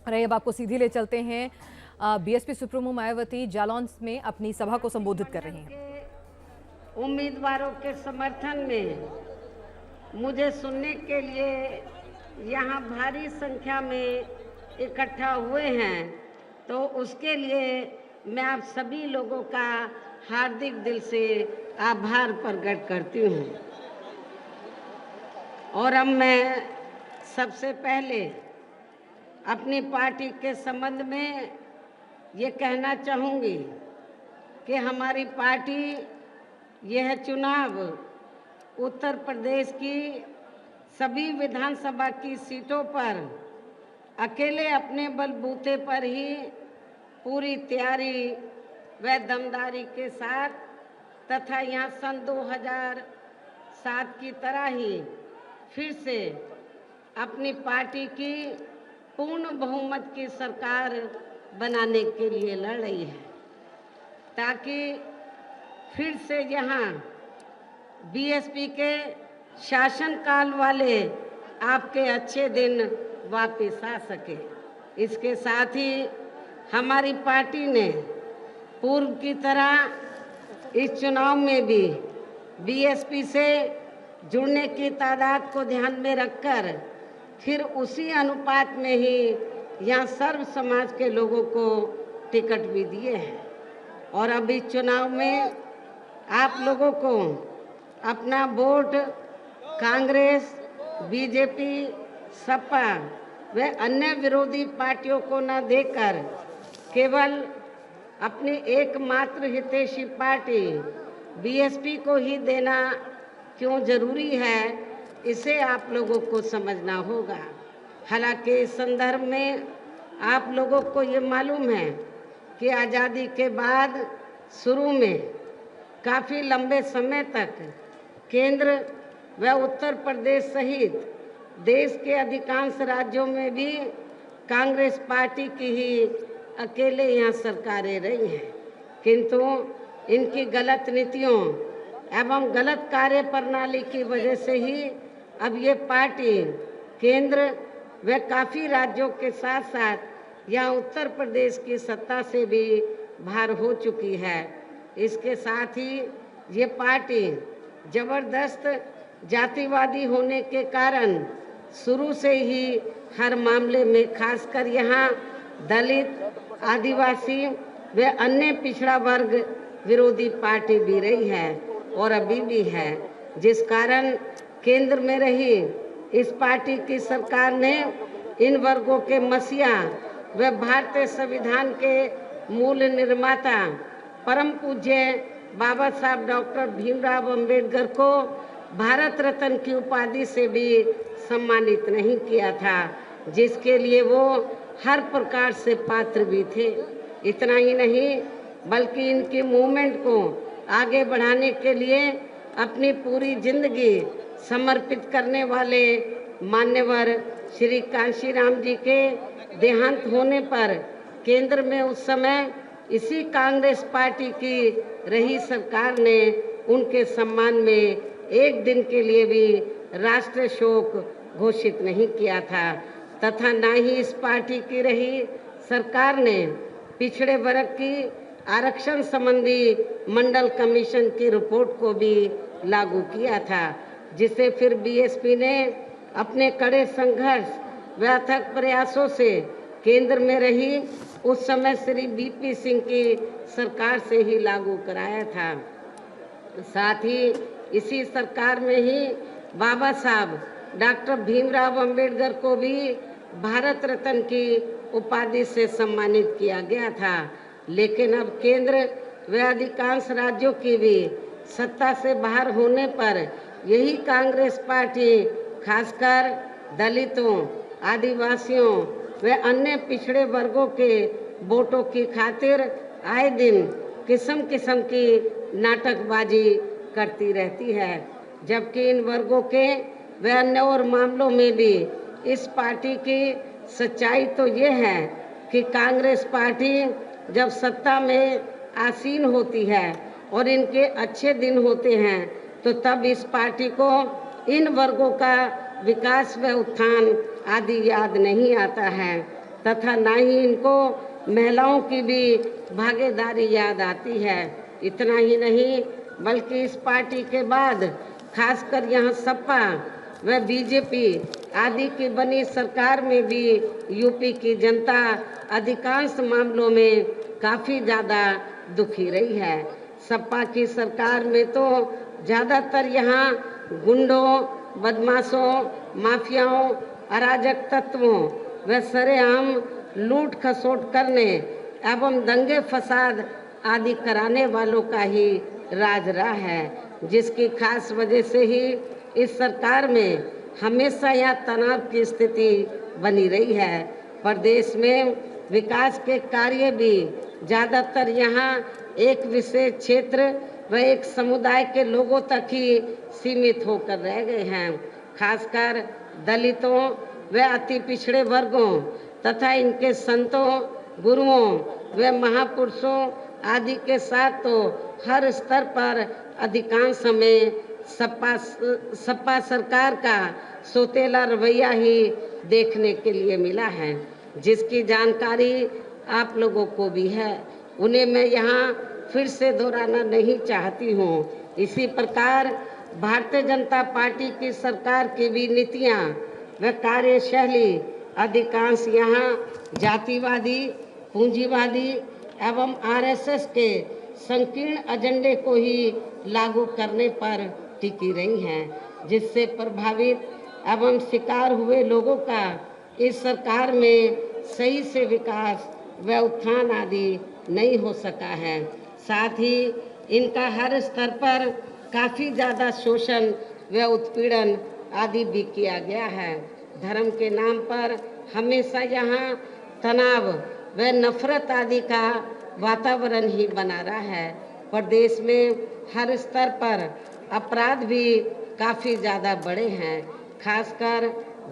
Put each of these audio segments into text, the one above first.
रहे। अब आपको सीधी ले चलते हैं, बीएसपी सुप्रीमो मायावती जालौन में अपनी सभा को संबोधित कर रही हैं। उम्मीदवारों के समर्थन में मुझे सुनने के लिए यहाँ भारी संख्या में इकट्ठा हुए हैं, तो उसके लिए मैं आप सभी लोगों का हार्दिक दिल से आभार प्रकट करती हूँ। और अब मैं सबसे पहले अपनी पार्टी के संबंध में ये कहना चाहूँगी कि हमारी पार्टी यह चुनाव उत्तर प्रदेश की सभी विधानसभा की सीटों पर अकेले अपने बलबूते पर ही पूरी तैयारी व दमदारी के साथ तथा यहाँ सन 2007 की तरह ही फिर से अपनी पार्टी की पूर्ण बहुमत की सरकार बनाने के लिए लड़ रही है, ताकि फिर से यहाँ बीएसपी के शासनकाल वाले आपके अच्छे दिन वापस आ सके। इसके साथ ही हमारी पार्टी ने पूर्व की तरह इस चुनाव में भी बीएसपी से जुड़ने की तादाद को ध्यान में रखकर फिर उसी अनुपात में ही यहाँ सर्व समाज के लोगों को टिकट भी दिए हैं। और अब इस चुनाव में आप लोगों को अपना वोट कांग्रेस, बीजेपी, सपा व अन्य विरोधी पार्टियों को न देकर केवल अपनी एकमात्र हितैषी पार्टी बीएसपी को ही देना क्यों जरूरी है, इसे आप लोगों को समझना होगा। हालांकि इस संदर्भ में आप लोगों को ये मालूम है कि आज़ादी के बाद शुरू में काफ़ी लंबे समय तक केंद्र व उत्तर प्रदेश सहित देश के अधिकांश राज्यों में भी कांग्रेस पार्टी की ही अकेले यहाँ सरकारें रही हैं, किंतु इनकी गलत नीतियों एवं गलत कार्य प्रणाली की वजह से ही अब ये पार्टी केंद्र व काफ़ी राज्यों के साथ साथ यहाँ उत्तर प्रदेश की सत्ता से भी बाहर हो चुकी है। इसके साथ ही ये पार्टी जबरदस्त जातिवादी होने के कारण शुरू से ही हर मामले में खासकर यहाँ दलित, आदिवासी व अन्य पिछड़ा वर्ग विरोधी पार्टी भी रही है और अभी भी है, जिस कारण केंद्र में रही इस पार्टी की सरकार ने इन वर्गों के मसीहा व भारतीय संविधान के मूल निर्माता परम पूज्य बाबा साहब डॉक्टर भीमराव अंबेडकर को भारत रत्न की उपाधि से भी सम्मानित नहीं किया था, जिसके लिए वो हर प्रकार से पात्र भी थे। इतना ही नहीं बल्कि इनकी मूवमेंट को आगे बढ़ाने के लिए अपनी पूरी जिंदगी समर्पित करने वाले मान्यवर श्री कांशीराम जी के देहांत होने पर केंद्र में उस समय इसी कांग्रेस पार्टी की रही सरकार ने उनके सम्मान में एक दिन के लिए भी राष्ट्रीय शोक घोषित नहीं किया था, तथा न ही इस पार्टी की रही सरकार ने पिछड़े वर्ग की आरक्षण संबंधी मंडल कमीशन की रिपोर्ट को भी लागू किया था, जिसे फिर बीएसपी ने अपने कड़े संघर्ष व अथक प्रयासों से केंद्र में रही उस समय श्री बीपी सिंह की सरकार से ही लागू कराया था। साथ ही इसी सरकार में ही बाबा साहब डॉक्टर भीमराव अंबेडकर को भी भारत रत्न की उपाधि से सम्मानित किया गया था। लेकिन अब केंद्र व अधिकांश राज्यों की भी सत्ता से बाहर होने पर यही कांग्रेस पार्टी खासकर दलितों, आदिवासियों व अन्य पिछड़े वर्गों के वोटों की खातिर आए दिन किस्म किस्म की नाटकबाजी करती रहती है, जबकि इन वर्गों के व अन्य और मामलों में भी इस पार्टी की सच्चाई तो ये है कि कांग्रेस पार्टी जब सत्ता में आसीन होती है और इनके अच्छे दिन होते हैं तो तब इस पार्टी को इन वर्गों का विकास व उत्थान आदि याद नहीं आता है। तथा ना ही इनको महिलाओं की भी भागीदारी याद आती है। इतना ही नहीं बल्कि इस पार्टी के बाद खासकर यहाँ सपा व बीजेपी आदि की बनी सरकार में भी यूपी की जनता अधिकांश मामलों में काफ़ी ज़्यादा दुखी रही है। सपा की सरकार में तो ज़्यादातर यहाँ गुंडों, बदमाशों, माफियाओं, अराजक तत्वों व सरेआम लूट खसोट करने एवं दंगे फसाद आदि कराने वालों का ही राज रहा है, जिसकी खास वजह से ही इस सरकार में हमेशा यहाँ तनाव की स्थिति बनी रही है। प्रदेश में विकास के कार्य भी ज़्यादातर यहाँ एक विशेष क्षेत्र व एक समुदाय के लोगों तक ही सीमित होकर रह गए हैं। खासकर दलितों व अति पिछड़े वर्गों तथा इनके संतों, गुरुओं व महापुरुषों आदि के साथ तो हर स्तर पर अधिकांश समय सपा सरकार का सोतेला रवैया ही देखने के लिए मिला है, जिसकी जानकारी आप लोगों को भी है। उन्हें मैं यहाँ फिर से दोहराना नहीं चाहती हूँ। इसी प्रकार भारतीय जनता पार्टी की सरकार की भी नीतियाँ व कार्यशैली अधिकांश यहाँ जातिवादी, पूंजीवादी एवं आरएसएस के संकीर्ण एजेंडे को ही लागू करने पर टिकी रही हैं, जिससे प्रभावित एवं शिकार हुए लोगों का इस सरकार में सही से विकास व उत्थान आदि नहीं हो सका है। साथ ही इनका हर स्तर पर काफ़ी ज़्यादा शोषण व उत्पीड़न आदि भी किया गया है। धर्म के नाम पर हमेशा यहाँ तनाव व नफरत आदि का वातावरण ही बना रहा है। प्रदेश में हर स्तर पर अपराध भी काफ़ी ज़्यादा बढ़े हैं। खासकर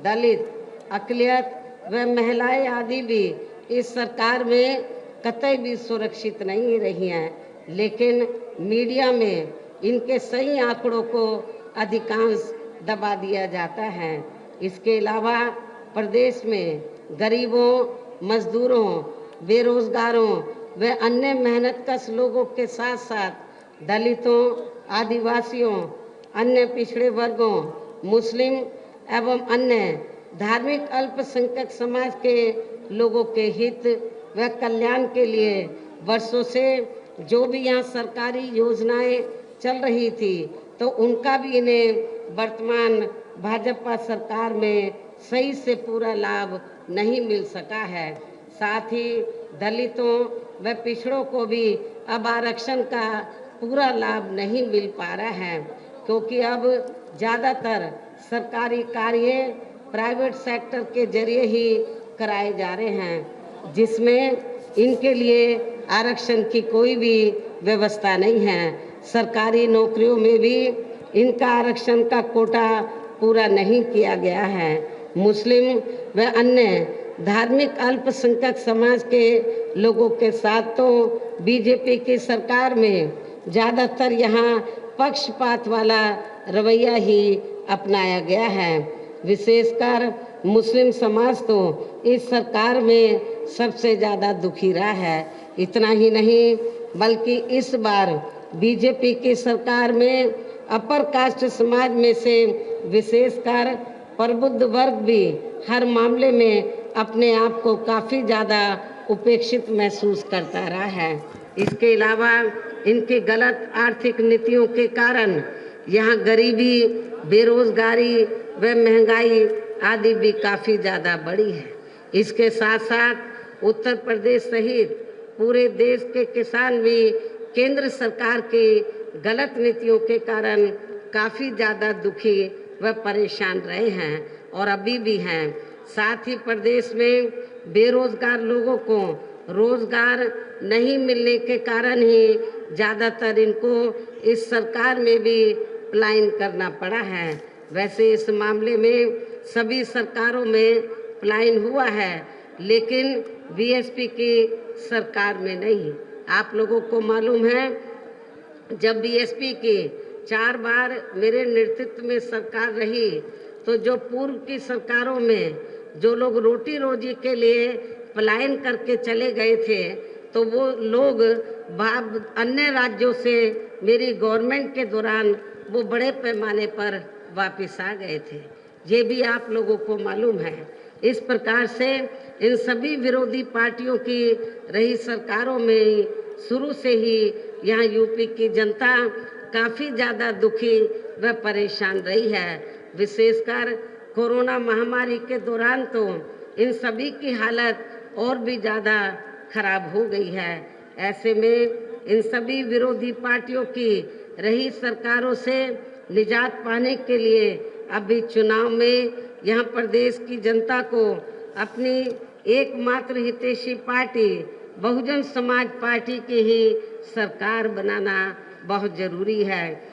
दलित, अक़लियत व महिलाएं आदि भी इस सरकार में कतई भी सुरक्षित नहीं रही हैं, लेकिन मीडिया में इनके सही आंकड़ों को अधिकांश दबा दिया जाता है। इसके अलावा प्रदेश में गरीबों, मजदूरों, बेरोजगारों व अन्य मेहनतकश लोगों के साथ साथ दलितों, आदिवासियों, अन्य पिछड़े वर्गों, मुस्लिम एवं अन्य धार्मिक अल्पसंख्यक समाज के लोगों के हित व कल्याण के लिए वर्षों से जो भी यहाँ सरकारी योजनाएं चल रही थी, तो उनका भी इन्हें वर्तमान भाजपा सरकार में सही से पूरा लाभ नहीं मिल सका है। साथ ही दलितों व पिछड़ों को भी अब आरक्षण का पूरा लाभ नहीं मिल पा रहा है, क्योंकि अब ज़्यादातर सरकारी कार्य प्राइवेट सेक्टर के जरिए ही कराए जा रहे हैं, जिसमें इनके लिए आरक्षण की कोई भी व्यवस्था नहीं है। सरकारी नौकरियों में भी इनका आरक्षण का कोटा पूरा नहीं किया गया है। मुस्लिम व अन्य धार्मिक अल्पसंख्यक समाज के लोगों के साथ तो बीजेपी की सरकार में ज़्यादातर यहाँ पक्षपात वाला रवैया ही अपनाया गया है। विशेषकर मुस्लिम समाज तो इस सरकार में सबसे ज़्यादा दुखी रहा है। इतना ही नहीं बल्कि इस बार बीजेपी की सरकार में अपर कास्ट समाज में से विशेषकर प्रबुद्ध वर्ग भी हर मामले में अपने आप को काफ़ी ज़्यादा उपेक्षित महसूस करता रहा है। इसके अलावा इनकी गलत आर्थिक नीतियों के कारण यहाँ गरीबी, बेरोजगारी व महंगाई आदि भी काफ़ी ज़्यादा बढ़ी है। इसके साथ साथ उत्तर प्रदेश सहित पूरे देश के किसान भी केंद्र सरकार की गलत नीतियों के कारण काफ़ी ज़्यादा दुखी व परेशान रहे हैं और अभी भी हैं। साथ ही प्रदेश में बेरोजगार लोगों को रोजगार नहीं मिलने के कारण ही ज़्यादातर इनको इस सरकार में भी पलायन करना पड़ा है। वैसे इस मामले में सभी सरकारों में पलायन हुआ है, लेकिन बीएसपी की सरकार में नहीं। आप लोगों को मालूम है, जब बीएसपी की 4 बार मेरे नेतृत्व में सरकार रही, तो जो पूर्व की सरकारों में जो लोग रोटी रोजी के लिए पलायन करके चले गए थे, तो वो लोग अन्य राज्यों से मेरी गवर्नमेंट के दौरान वो बड़े पैमाने पर वापस आ गए थे। ये भी आप लोगों को मालूम है। इस प्रकार से इन सभी विरोधी पार्टियों की रही सरकारों में शुरू से ही यहाँ यूपी की जनता काफ़ी ज़्यादा दुखी व परेशान रही है। विशेषकर कोरोना महामारी के दौरान तो इन सभी की हालत और भी ज़्यादा खराब हो गई है। ऐसे में इन सभी विरोधी पार्टियों की रही सरकारों से निजात पाने के लिए अभी चुनाव में यहाँ प्रदेश की जनता को अपनी एकमात्र हितैषी पार्टी बहुजन समाज पार्टी की ही सरकार बनाना बहुत जरूरी है।